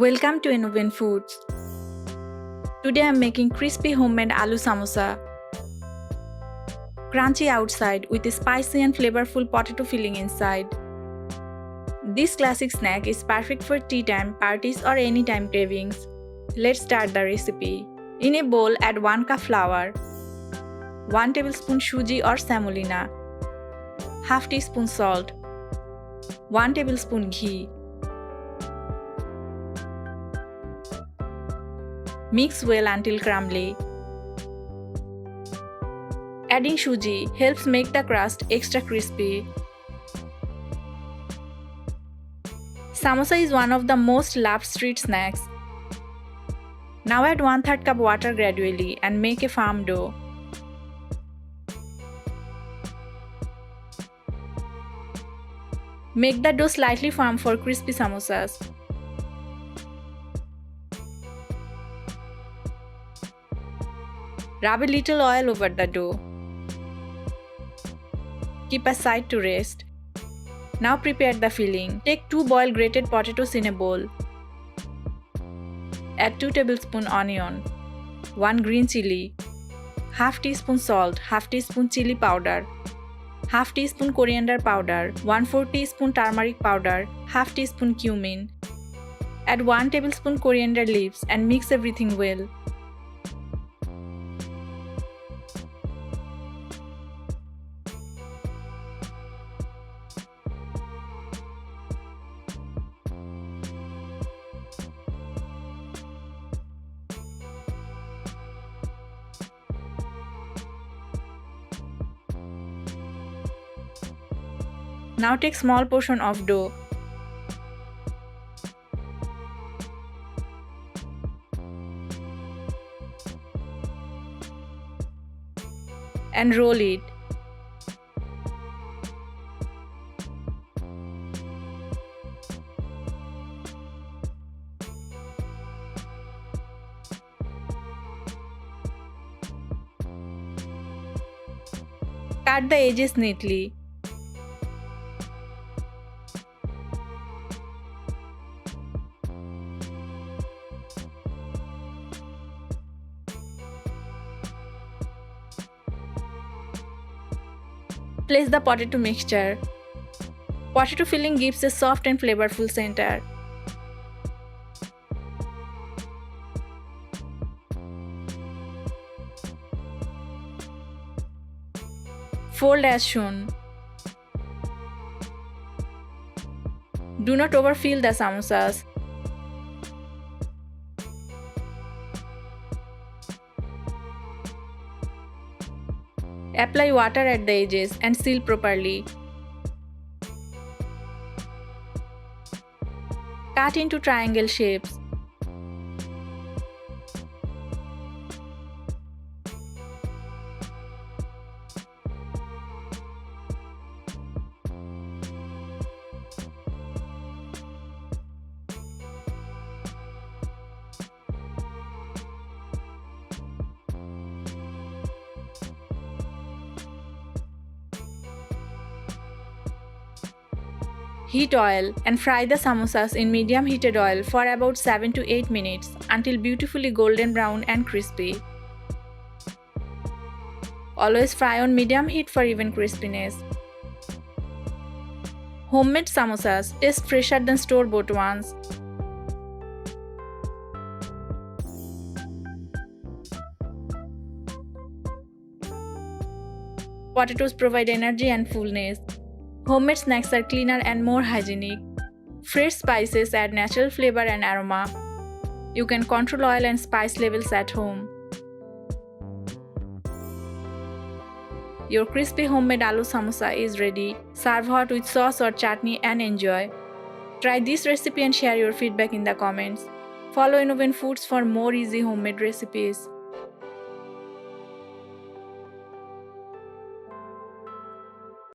Welcome to Innovent Foods. Today I'm making crispy homemade aloo samosa. Crunchy outside with a spicy and flavorful potato filling inside. This classic snack is perfect for tea time, parties or anytime cravings. Let's start the recipe. In a bowl, add 1 cup flour, 1 tablespoon Suji or Semolina, half teaspoon salt, 1 tablespoon ghee. Mix well until crumbly. Adding Suji helps make the crust extra crispy. Samosa is one of the most loved street snacks. Now add 1/3 cup water gradually and make a firm dough. Make the dough slightly firm for crispy samosas. Rub a little oil over the dough. Keep aside to rest. Now prepare the filling. Take 2 boiled grated potatoes in a bowl. Add 2 tablespoon onion, 1 green chilli, half teaspoon salt, half teaspoon chili powder, half teaspoon coriander powder, 1/4 teaspoon turmeric powder, half teaspoon cumin. Add 1 tablespoon coriander leaves and mix everything well. Now take small portion of dough. And roll it. Cut the edges neatly. Place the potato mixture. Potato filling gives a soft and flavorful center. Fold as shown. Do not overfill the samosas. Apply water at the edges and seal properly. Cut into triangle shapes. Heat oil and fry the samosas in medium heated oil for about 7 to 8 minutes until beautifully golden brown and crispy. Always fry on medium heat for even crispiness. Homemade samosas taste fresher than store-bought ones. Potatoes provide energy and fullness. Homemade snacks are cleaner and more hygienic. Fresh spices add natural flavor and aroma. You can control oil and spice levels at home. Your crispy homemade aloo samosa is ready. Serve hot with sauce or chutney and enjoy. Try this recipe and share your feedback in the comments. Follow Innovent Foods for more easy homemade recipes.